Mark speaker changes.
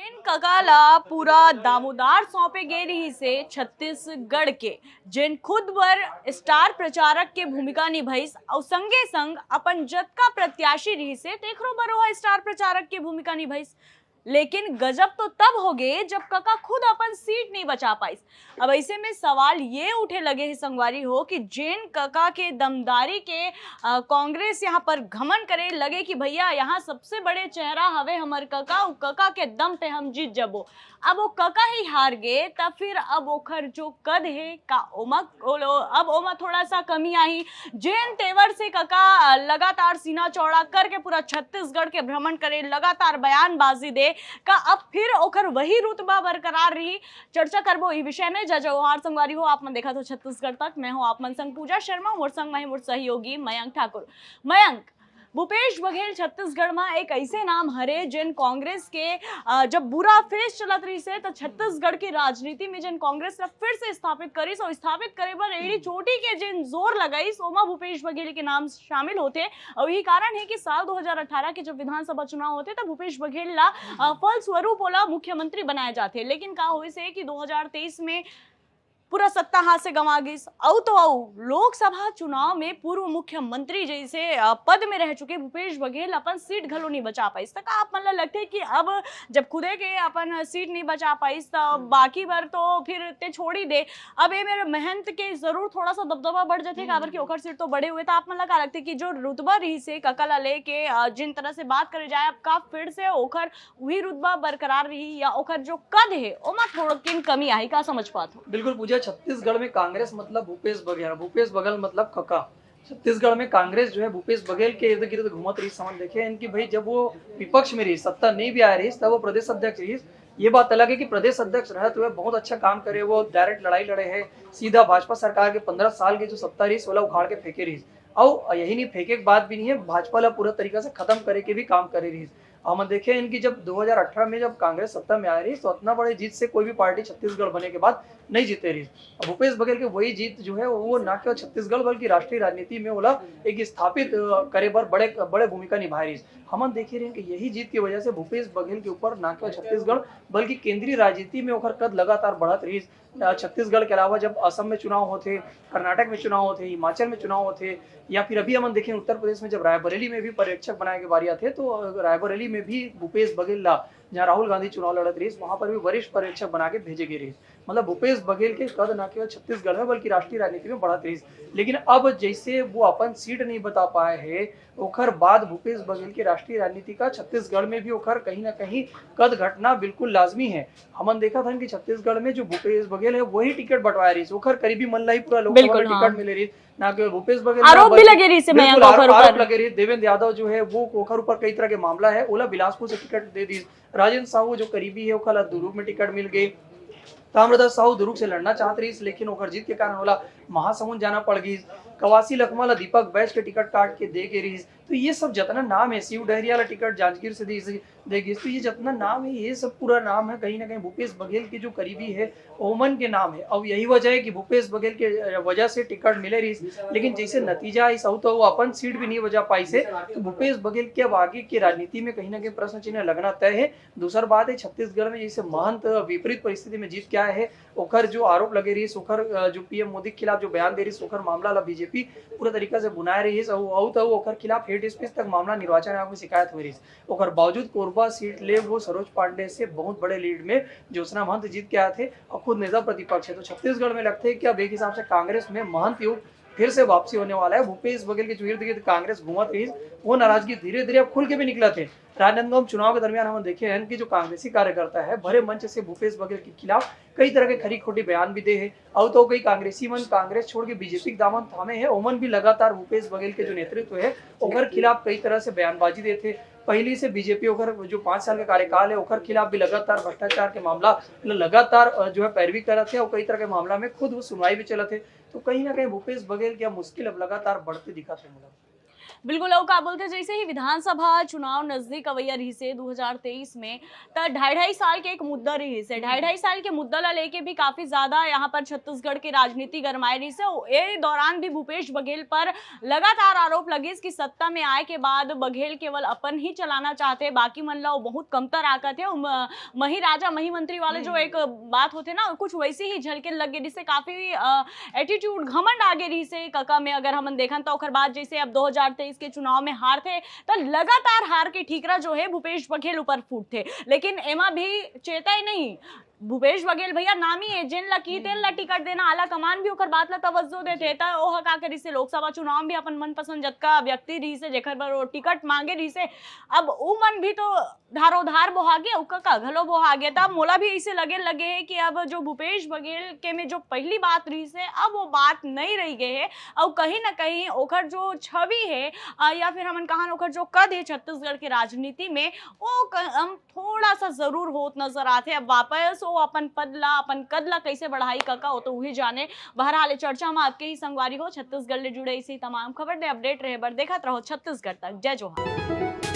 Speaker 1: जेन ककाला पूरा दामोदार सौंपे गे रही से छत्तीसगढ़ के जेन खुद बर स्टार प्रचारक के भूमिका निभाइस और संगे संग अपन जतका प्रत्याशी रही से तेखरो बरोहा स्टार प्रचारक के भूमिका निभाइस। लेकिन गजब तो तब हो गए जब कका खुद अपन सीट नहीं बचा पाइस। अब ऐसे में सवाल ये उठे लगे है संगवारी हो कि जेन कका के दमदारी के कांग्रेस यहाँ पर घमन करे लगे कि भैया यहाँ सबसे बड़े चेहरा हवे हमर कका, उ कका के दम पे हम जीत जबो। अब वो कका ही हार गए तब फिर अब ओखर जो कद है का ओमा अब ओमा थोड़ा सा कमी आई। जेन तेवर से कका लगातार सीना चौड़ा करके पूरा छत्तीसगढ़ के भ्रमण करे, लगातार बयानबाजी दे का अब फिर ओखर वही रुतबा बरकरार रही। चर्चा करबो ई विषय में जय जवाहर संगवारी हो। आप मन देखा तो छत्तीसगढ़ तक, मैं हूं आप मन संग पूजा शर्मा, मोर संग मैं मोर सहयोगी मयंक ठाकुर। मयंक, भूपेश बघेल छत्तीसगढ़ में एक ऐसे नाम हरे जिन कांग्रेस के जब बुरा फेस चलत रही से तो छत्तीसगढ़ की राजनीति में जिन कांग्रेस ने फिर से स्थापित करीस और स्थापित करे बर एड़ी चोटी के जिन जोर लगाईस ओमा भूपेश बघेल के नाम शामिल होते। और यही कारण है कि साल 2018 के जब विधानसभा चुनाव होते तब भूपेश बघेल ला फलस्वरूप ओला मुख्यमंत्री बनाए जाते। लेकिन का हुई से कि 2023 में पूरा सत्ता हाथ से गंवा गई। लोकसभा चुनाव में पूर्व मुख्यमंत्री जैसे पद में रह चुके भूपेश बघेल अपन सीट घलो नहीं बचा पाई। तक आप मतलब लगते कि अब जब खुदे के अपन सीट नहीं बचा पाई तो बाकी बार तो फिर ते छोड़ ही दे। अब ये मेरे मेहनत के जरूर थोड़ा सा दबदबा बढ़ जाते काबर की ओखर सीट तो बढ़े हुए। तो आप मतलब का लगते कि जो रुतबा रही से ककला लेके जिन तरह से बात करे जाए अब का फिर से ओखर वही रुतबा बरकरार रही या ओखर जो कद है ओमा थोड़ा किन कमी आई का समझ पाते?
Speaker 2: बिल्कुल पूजा, छत्तीसगढ़ में कांग्रेस मतलब भूपेश बघेल, भूपेश बघेल मतलब कका। छत्तीसगढ़ में कांग्रेस जो है भूपेश बघेल के इर्द गिर्द घूमत रही। समझ देखे इनकी भाई जब वो विपक्ष में रही, सत्ता नहीं भी आ रही तब वो प्रदेश अध्यक्ष रही। ये बात अलग है कि प्रदेश अध्यक्ष रहते हुए बहुत अच्छा काम करे, वो डायरेक्ट लड़ाई लड़े है, सीधा भाजपा सरकार के 15 साल की जो सत्ता रही सोलह उखाड़ के फेंके रही। और यही नहीं फेंके के बाद भी नहीं है, भाजपा ला पूरा तरीका से खत्म करे के भी काम करे रही। हम देखे इनकी जब 2018 में जब कांग्रेस सत्ता में आ रही तो उतना बड़े जीत से कोई भी पार्टी छत्तीसगढ़ बने के बाद नहीं जीते रही। भूपेश बघेल के वही जीत जो है वो न केवल छत्तीसगढ़ बल्कि राष्ट्रीय राजनीति में ओला एक स्थापित करे बर बड़े भूमिका निभा रही। हम देखे रहे कि यही जीत की वजह से भूपेश बघेल के ऊपर न केवल छत्तीसगढ़ बल्कि केंद्रीय राजनीति में ओखर कद लगातार बढ़त रही। छत्तीसगढ़ के अलावा जब असम में चुनाव होते, कर्नाटक में चुनाव होते, हिमाचल में चुनाव होते, या फिर अभी हम देखें उत्तर प्रदेश में जब रायबरेली में भी पर्यवेक्षक बनाए के बारी आते तो रायबरेली में भी भूपेश बघेल ला जहाँ राहुल गांधी चुनाव लड़त रही वहां पर भी वरिष्ठ पर्यवेक्षक बना के भेजे गए रही। मतलब भूपेश बघेल के कद न केवल छत्तीसगढ़ में बल्कि राष्ट्रीय राजनीति में बढ़त रही। लेकिन अब जैसे वो अपन सीट नहीं बता पाए हैं ओखर बाद भूपेश बघेल की राष्ट्रीय राजनीति का छत्तीसगढ़ में भी ओखर कहीं ना कहीं कद घटना बिल्कुल लाजमी है। हमन देखा था कि छत्तीसगढ़ में जो भूपेश बघेल है वही टिकट बंटवाया रही, ओखर करीबी मन ला ही पूरा लोकसभा में टिकट मिले रही। ना केवल भूपेश बघेल
Speaker 1: आरोप भी लगे रही से
Speaker 2: आरोप लगे रही। देवेंद्र यादव जो है वो ओखर ऊपर कई तरह के मामला है, ओला बिलासपुर से टिकट दे दी। राजेंद्र साहू जो करीबी है ओखला दुर्ग में टिकट मिल गई। ताम्रध्वज साहू दुर्ग से लड़ना चाहते रही लेकिन ओखर जीत के कारण ओला महासमुंद जाना पड़ गई। कवासी लखमा ला दीपक बैच के टिकट काट के दे के रही। तो ये सब जितना नाम है, शिव डहरिया ला टिकट जांजगीर से देगी। तो ये जितना नाम है ये सब पूरा नाम है कहीं ना कहीं भूपेश बघेल के जो करीबी है ओमन के नाम है। अब यही वजह है कि भूपेश बघेल के वजह से टिकट मिले रही। लेकिन जैसे नतीजा इस तो वो अपन सीट भी नहीं बजा पाई से तो भूपेश बघेल के अब आगे की राजनीति में कहीं ना कहीं प्रश्न चिन्ह लगना तय है। दूसरा बात है छत्तीसगढ़ में जैसे महंत विपरीत परिस्थिति में जीत क्या है, ओखर जो आरोप लगे रही, ओखर जो पीएम मोदी के खिलाफ जो बयान दे रही, ओखर मामला ला बीजेपी पूरा तरीका से बुनाए रही है। ओखर खिलाफ हेड स्पीच तक मामला निर्वाचन आयोग में शिकायत हो रही है। ओखर बावजूद कोरबा सीट ले वो सरोज पांडे से बहुत बड़े लीड में ज्योत्सना महंत जीत के आए थे और खुद नेता प्रतिपक्ष है। तो छत्तीसगढ़ में लगता है कि अब एक हिसाब से कांग्रेस में महंत युग फिर से वापसी होने वाला है। भूपेश बघेल के जो इर्द गिर्द कांग्रेस घूमत रही वो नाराजगी धीरे धीरे अब खुल के भी निकला थे। राजनांदगांव चुनाव के दरमियान हम देखे हैं कि जो कांग्रेसी कार्यकर्ता है भरे मंच से भूपेश बघेल के खिलाफ कई तरह के खरी खोटी बयान भी दे है। और तो कई कांग्रेसी मन कांग्रेस छोड़ के बीजेपी के दामन थामे है, ओमन भी लगातार भूपेश बघेल के जो नेतृत्व है ओखर खिलाफ कई तरह से बयानबाजी देते। पहले से बीजेपी ओखर जो 5 साल का कार्यकाल है ओखर खिलाफ भी लगातार भ्रष्टाचार के मामला लगातार जो है पैरवी करते थे और कई तरह के मामला में खुद वो सुनवाई भी चलते। तो कहीं ना कहीं भूपेश बघेल की मुश्किल अब लगातार बढ़ते दिखा थे।
Speaker 1: बिल्कुल लोग का बोलते जैसे ही विधानसभा चुनाव नजदीक अवैया रही से 2023 में त ढाई साल के एक मुद्दा रही से ढाई साल के मुद्दा ला लेके भी काफी ज्यादा यहाँ पर छत्तीसगढ़ की राजनीति गरमाई रही से ये दौरान भी भूपेश बघेल पर लगातार आरोप लगे कि सत्ता में आए के बाद बघेल केवल अपन ही चलाना चाहते, बाकी मन ला बहुत कमतर आकत है। मही राजा मही मंत्री वाले जो एक बात होते ना कुछ वैसे ही झलके लगे जिससे काफी एटीट्यूड घमंड आगे रही से कका में अगर हम देखन तो ओकर बाद जैसे अब 2023 के चुनाव में हार थे तो लगातार हार के ठीकरा जो है भूपेश बघेल ऊपर फूट थे, लेकिन एमा भी चेता ही नहीं भूपेश बघेल भैया नामी है जिन ला की तेन ला टिकट देना आला कमान भी ओकर बात ला तवज्जो देते त ओह का करी से लोकसभा चुनाव भी अपन मनपसंद जतका व्यक्ति रही से जेकर पर टिकट मांगे रही से अब उ मन भी तो धारोधार बोहा गया उका का घलो बोहा गया तब मोला भी ऐसे लगे है कि अब जो भूपेश बघेल के में जो पहली बात रही से अब वो बात नहीं रही गए है और कहीं ना कहीं ओकर जो छवि है या फिर हमन कहा ओकर जो कद है छत्तीसगढ़ की राजनीति में वो हम थोड़ा सा जरूर होत नजर आते। अब वापस वो अपन कद ला कैसे बढ़ाई कका वो तो वही जाने। बहरहाल चर्चा में आपके ही संगवारी हो छत्तीसगढ़ ले जुड़े इसी तमाम खबर ने अपडेट रहे बर देखत रहो छत्तीसगढ़ तक। जय जोहार।